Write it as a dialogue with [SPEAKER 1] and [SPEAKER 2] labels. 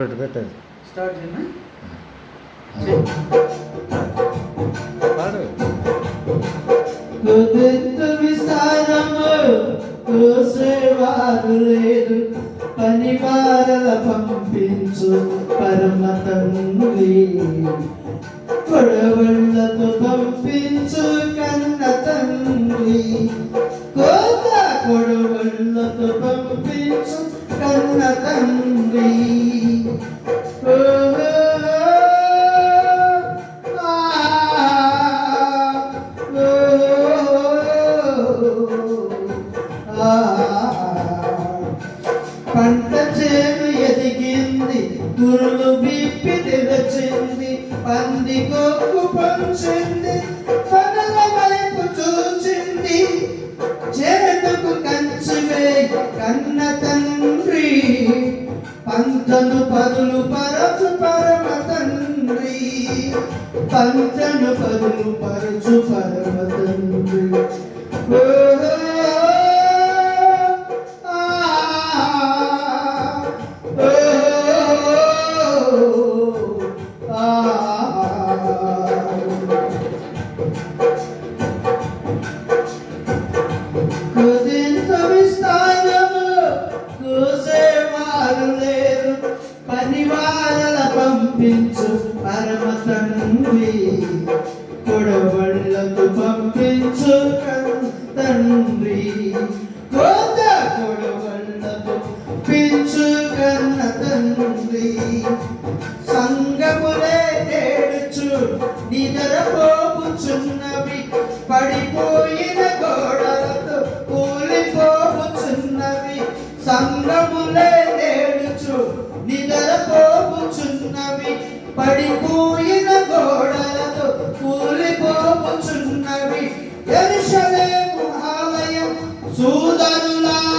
[SPEAKER 1] పెట్టేది
[SPEAKER 2] స్టార్ట్ చేయనా
[SPEAKER 1] పాడు.
[SPEAKER 3] కుదెంత విస్తారము కోసేవారు లేదు, పని వారల పంపించు పరమ తండ్రి. కొడవళ్ళతో పంపించు కన్న తండ్రి, కోత కొడవళ్ళతో పంపించు కన్న తండ్రి. పంట చేను ఎదిగింది, గురులు విప్పి నిలచింది, పంది కొక్కు పంచింది, పనుల వైపు చూచింది. చేతుకు కంచివే కన్న తండ్రి, పంటను పదులు పరచు పరమ తండ్రి, పంటను పదులు పరచు పరమ తండ్రి. కుదింత విస్తారము కోసేవారు లేరు, పనివారల పంపించు పరమ తండ్రి. కొడవళ్ళకు పంపించు తండ్రి, కోత కొడవళ్ళకు పంపించు కన్న తండ్రి. సంగములే నేడుచు నిద్రపోపుచున్నవి, పడిపోయిన గోడలతో కూలిపోపుచున్నవి. సంగములే నేడుచు నిద్రపోపుచున్నవి, పడిపోయిన గోడలతో కూలిపోపుచున్నవి. యెరూషలేము ఆలయం సోదరులారా